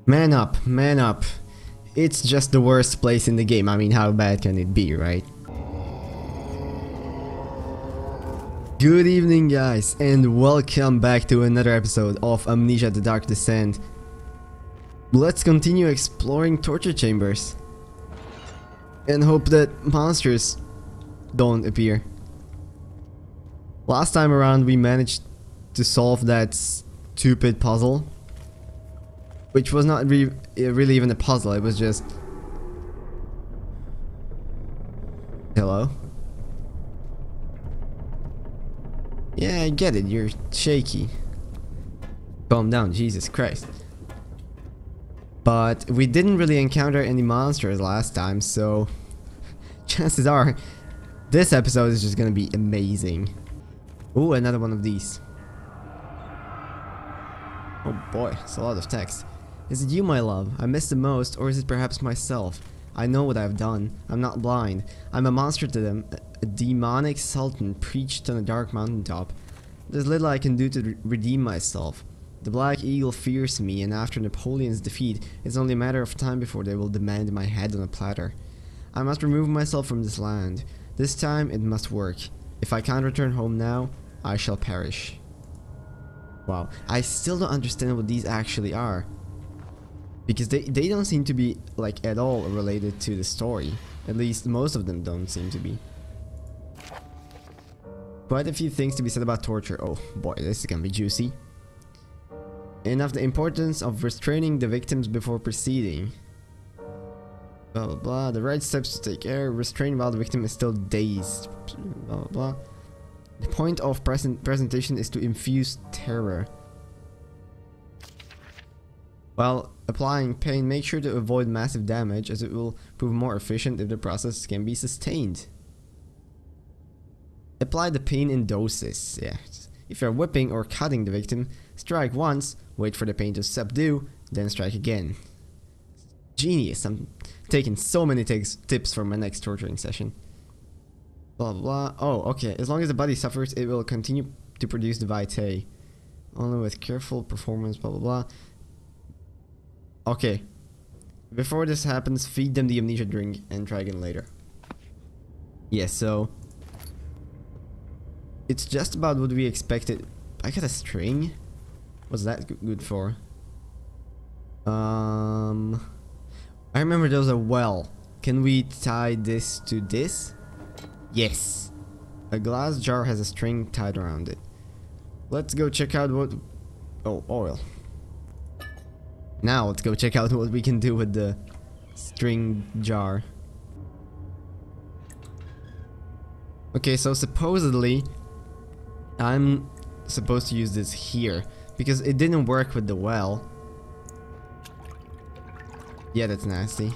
Man up, man up. It's just the worst place in the game. I mean, how bad can it be, right? Good evening, guys, and welcome back to another episode of Amnesia: The Dark Descent. Let's continue exploring torture chambers and hope that monsters don't appear. Last time around we managed to solve that stupid puzzle, which was not really even a puzzle, it was just... Hello? Yeah, I get it, you're shaky. Calm down, Jesus Christ. But we didn't really encounter any monsters last time, so chances are this episode is just gonna be amazing. Ooh, another one of these. Oh boy, it's a lot of text. Is it you, my love, I miss the most, or is it perhaps myself? I know what I've done. I'm not blind. I'm a monster to them. A demonic sultan preached on a dark mountaintop. There's little I can do to redeem myself. The Black Eagle fears me, and after Napoleon's defeat, it's only a matter of time before they will demand my head on a platter. I must remove myself from this land. This time it must work. If I can't return home now, I shall perish. Wow, I still don't understand what these actually are. Because they don't seem to be, like, at all related to the story. At least most of them don't seem to be. Quite a few things to be said about torture. Oh boy, this is gonna be juicy. Enough the importance of restraining the victims before proceeding. Blah blah blah. The right steps to take care. Restrain while the victim is still dazed. Blah blah blah. The point of presentation is to infuse terror. While applying pain, make sure to avoid massive damage, as it will prove more efficient if the process can be sustained. Apply the pain in doses. Yeah. If you're whipping or cutting the victim, strike once, wait for the pain to subdue, then strike again. Genius. I'm taking so many tips for my next torturing session. Blah blah blah. Oh, okay. As long as the body suffers, it will continue to produce the vitae. Only with careful performance, blah blah blah. Okay. Before this happens, feed them the amnesia drink and try again later. Yes, so... it's just about what we expected. I got a string? What's that good for? I remember there was a well. Can we tie this to this? Yes. A glass jar has a string tied around it. Let's go check out what... oh, oil. Now let's go check out what we can do with the string jar. Okay, so supposedly I'm supposed to use this here because it didn't work with the well. Yeah, that's nasty.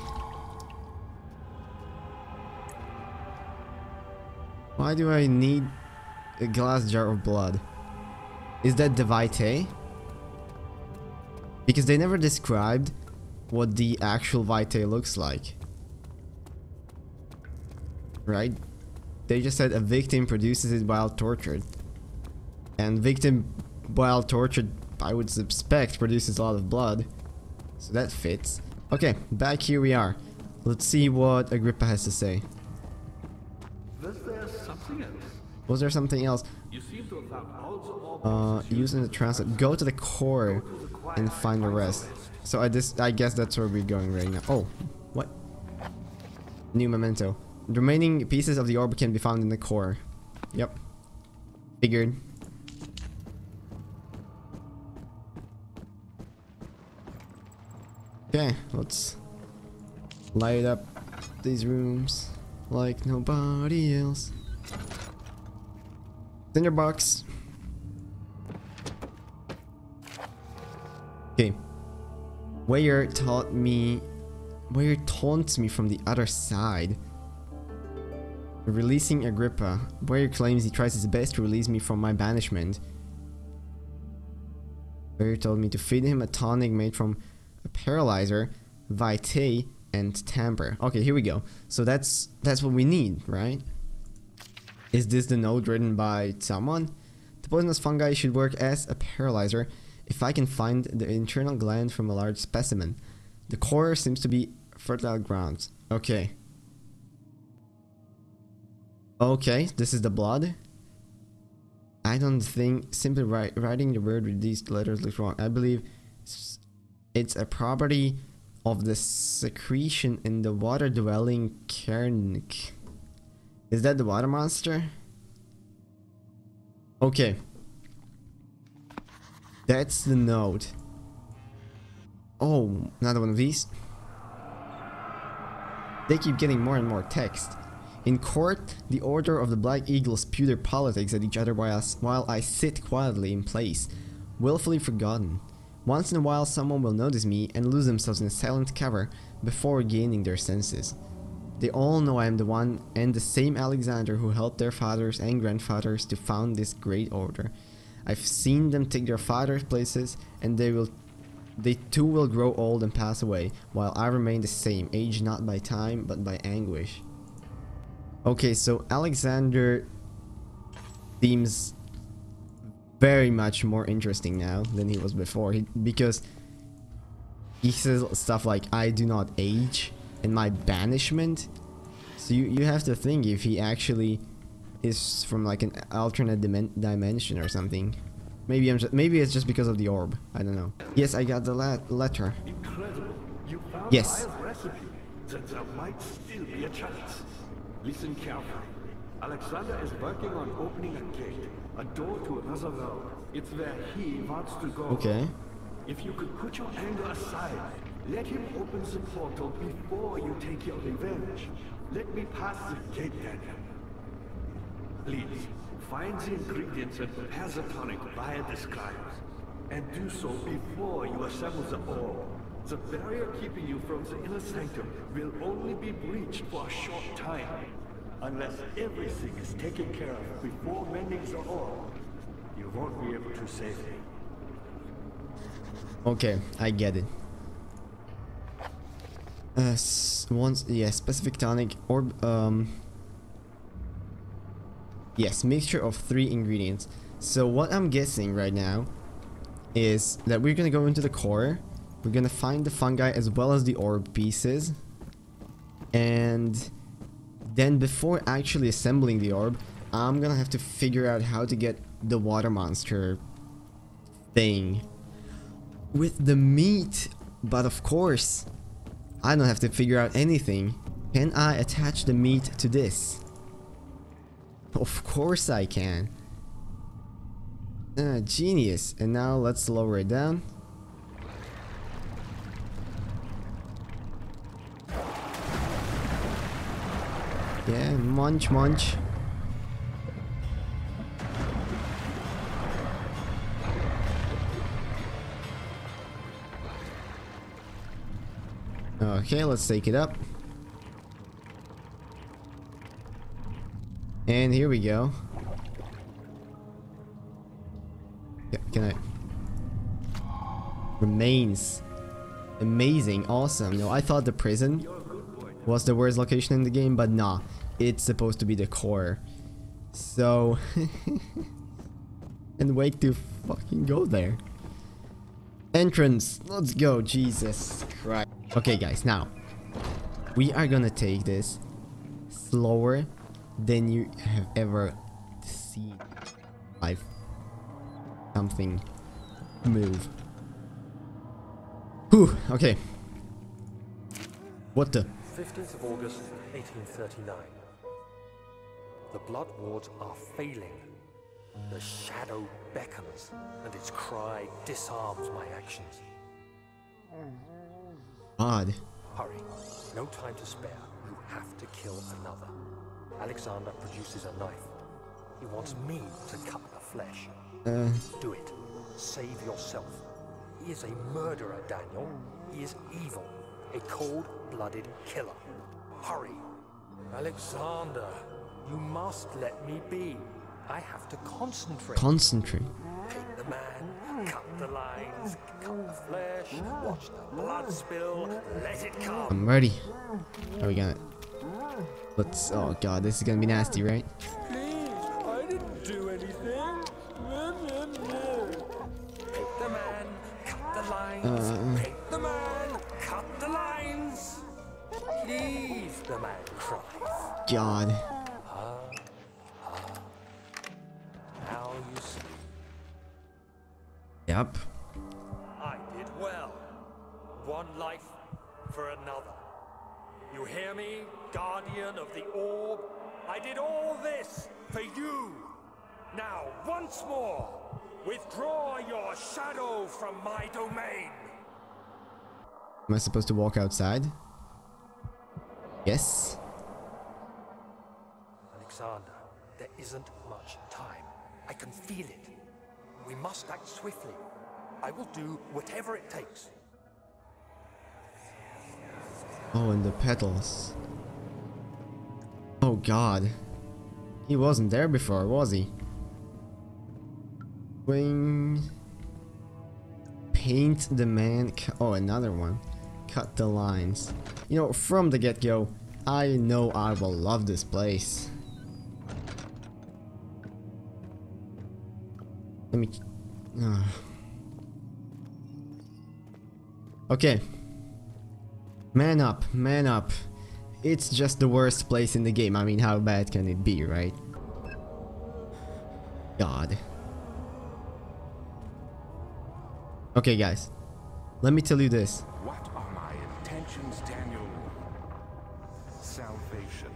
Why do I need a glass jar of blood? Is that the vitae? Because they never described what the actual vitae looks like. Right? They just said a victim produces it while tortured. And victim while tortured, I would suspect, produces a lot of blood. So that fits. Okay, back here we are. Let's see what Agrippa has to say. Was there something else? Was there something else? You seem to have found also using the translate. Go to the core and find the rest. So I guess that's where we're going right now. Oh, what? New memento. The remaining pieces of the orb can be found in the core. Yep. Figured. Okay, let's light up these rooms like nobody else. Tinderbox. Okay. Weyer taunts me from the other side. Releasing Agrippa. Weyer claims he tries his best to release me from my banishment. Weyer told me to feed him a tonic made from a paralyzer, vitae, and tamper. Okay, here we go. So that's what we need, right? Is this the note written by someone? The poisonous fungi should work as a paralyzer. if I can find the internal gland from a large specimen. The core seems to be fertile ground. Okay. Okay, this is the blood. I don't think simply writing the word with these letters looks wrong. I believe it's a property of the secretion in the water-dwelling Kernik. Is that the water monster? Okay. That's the note. Oh, another one of these. They keep getting more and more text. In court, the Order of the Black Eagle spew their politics at each other while I sit quietly in place, willfully forgotten. Once in a while someone will notice me and lose themselves in a silent cover before regaining their senses. They all know I am the one and the same Alexander who helped their fathers and grandfathers to found this great order. I've seen them take their fathers' places, and they too will grow old and pass away, while I remain the same, aged not by time but by anguish. Okay, so Alexander seems very much more interesting now than he was before, because he says stuff like, I do not age, and my banishment. So you have to think if he actually is from like an alternate dimension or something. Maybe it's just because of the orb. I don't know. Yes, I got the letter. Incredible. You found Yes. Fire's recipe. There might still be a chance. Listen carefully. Alexander is working on opening a gate, a door to another world. It's where he wants to go. Okay. If you could put your anger aside, let him open the portal before you take your revenge. Let me pass the gate, Daniel. Please, find the ingredients and prepare the tonic via the scribes. And do so before you assemble the orb. The barrier keeping you from the inner sanctum will only be breached for a short time. Unless everything is taken care of before mending the orb, you won't be able to save me. Okay, I get it. Specific tonic orb. Yes, mixture of 3 ingredients. So what I'm guessing right now is that we're gonna go into the core. We're gonna find the fungi as well as the orb pieces, and then before actually assembling the orb, I'm gonna have to figure out how to get the water monster thing with the meat. But of course, I don't have to figure out anything. Can I attach the meat to this? Of course I can. Genius. And now let's lower it down. Yeah, munch munch. Okay, let's take it up. And here we go. Yeah, can I? Remains. Amazing, awesome. No, I thought the prison was the worst location in the game, but nah. It's supposed to be the core. So... and wait to fucking go there. Entrance! Let's go, Jesus Christ. Okay guys, now. We are gonna take this slower than you have ever seen live something move. Whew, okay. What the? 15th of August, 1839. The blood wards are failing. The shadow beckons, and its cry disarms my actions. Odd. Hurry. No time to spare. You have to kill another. Alexander produces a knife. He wants me to cut the flesh. Do it. Save yourself. He is a murderer, Daniel. He is evil. A cold-blooded killer. Hurry. Alexander, you must let me be. I have to concentrate. Concentrate. Take the man, cut the lines, cut the flesh, watch the blood spill, let it come. I'm ready. Are we gonna... Let's... Oh god, this is gonna be nasty, right? Please, I didn't do anything. Take the man, lines, paint the man, cut the lines. Please, the man cries. God. Now you see. Yep. I did well. One life for another. You hear me, guardian of the orb? I did all this for you. Now, once more, withdraw your shadow from my domain. Am I supposed to walk outside? Yes. Alexander, there isn't much time. I can feel it. We must act swiftly. I will do whatever it takes. Oh, and the petals. Oh God. He wasn't there before, was he? Wing. Paint the man. Oh, another one. Cut the lines. You know, from the get-go, I know I will love this place. Let me... Okay. Man up, man up. It's just the worst place in the game. I mean, how bad can it be, right? God. Okay, guys. Let me tell you this. What are my intentions, Daniel? Salvation.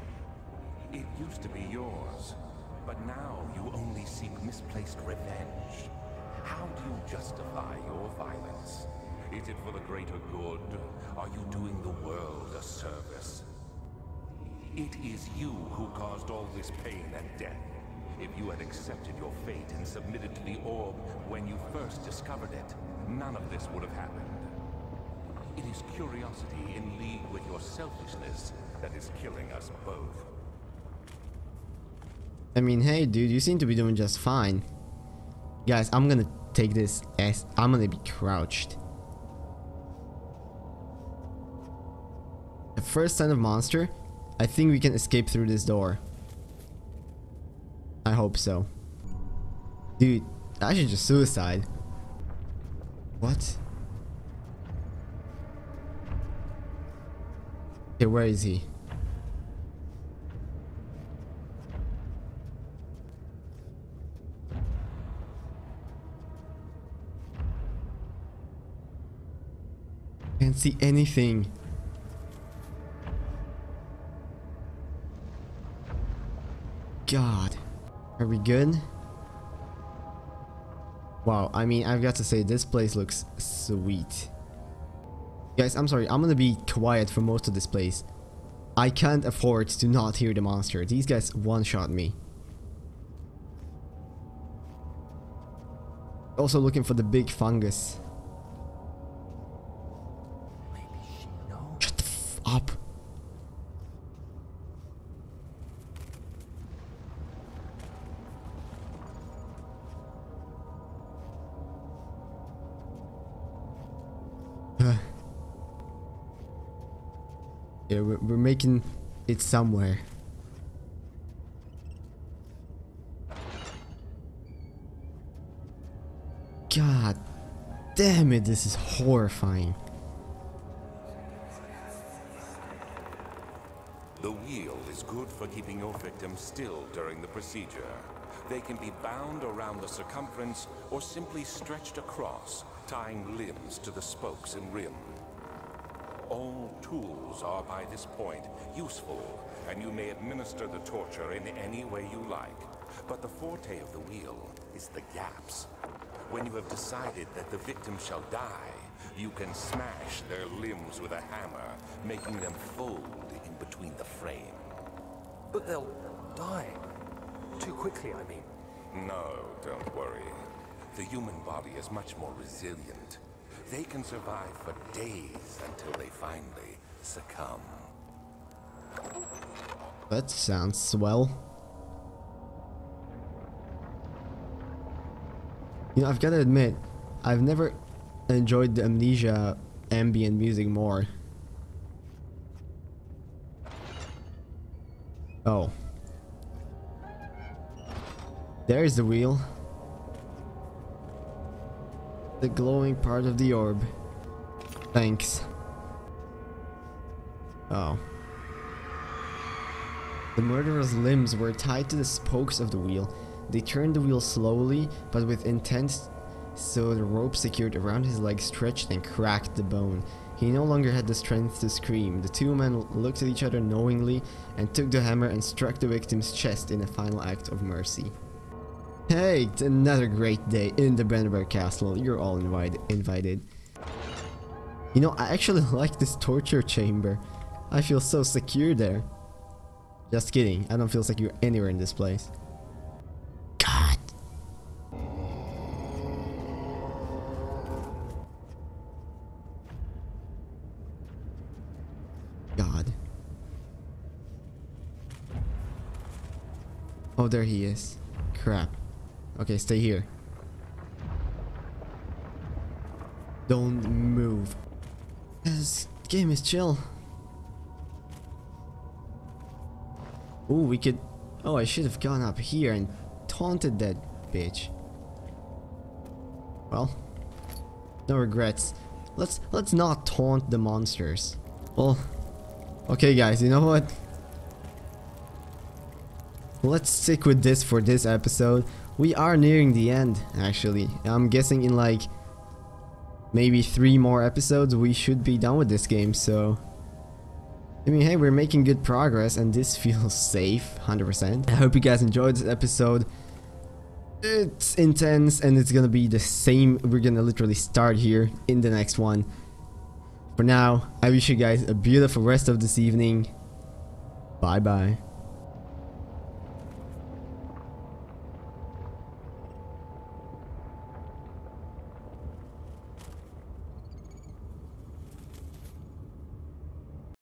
It used to be yours, but now you only seek misplaced revenge. How do you justify your violence? Is it for the greater good? Are you doing the world a service? It is you who caused all this pain and death. If you had accepted your fate and submitted to the orb when you first discovered it, none of this would have happened. It is curiosity in league with your selfishness that is killing us both. I mean, hey dude, you seem to be doing just fine. Guys, I'm gonna take this as I'm gonna be crouched. The first sign of monster, I think we can escape through this door. I hope so. Dude, I should just suicide. What? Okay, where is he? Can't see anything. God. Are we good? Wow, I mean, I've got to say, this place looks sweet. Guys, I'm sorry, I'm gonna be quiet for most of this place. I can't afford to not hear the monster. These guys one-shot me. Also looking for the big fungus. Maybe she knows. Shut the f up. Yeah, we're making it somewhere. God damn it, this is horrifying. The wheel is good for keeping your victims still during the procedure. They can be bound around the circumference or simply stretched across, tying limbs to the spokes and rim. All tools are by this point useful, and you may administer the torture in any way you like. But the forte of the wheel is the gaps. When you have decided that the victim shall die, you can smash their limbs with a hammer, making them fold in between the frame. But they'll die. Too quickly, I mean. No, don't worry. The human body is much more resilient. They can survive for days until they finally succumb. That sounds swell. You know, I've got to admit, I've never enjoyed the Amnesia ambient music more. Oh. There's the wheel. The glowing part of the orb. Thanks. Oh. The murderer's limbs were tied to the spokes of the wheel. They turned the wheel slowly, but with intent, so the rope secured around his leg stretched and cracked the bone. He no longer had the strength to scream. The two men looked at each other knowingly and took the hammer and struck the victim's chest in a final act of mercy. Hey, it's another great day in the Brandenburg Castle. You're all invited. You know, I actually like this torture chamber. I feel so secure there. Just kidding, I don't feel secure anywhere in this place. God. God. Oh, there he is. Crap. Okay, stay here. Don't move. This game is chill. Ooh, we could... Oh, I should have gone up here and taunted that bitch. Well, no regrets. Let's not taunt the monsters. Well, okay guys, you know what? Let's stick with this for this episode. We are nearing the end, actually. I'm guessing in like maybe 3 more episodes we should be done with this game, so... I mean, hey, we're making good progress and this feels safe, 100%. I hope you guys enjoyed this episode. It's intense and it's gonna be the same. We're gonna literally start here in the next one. For now, I wish you guys a beautiful rest of this evening. Bye bye.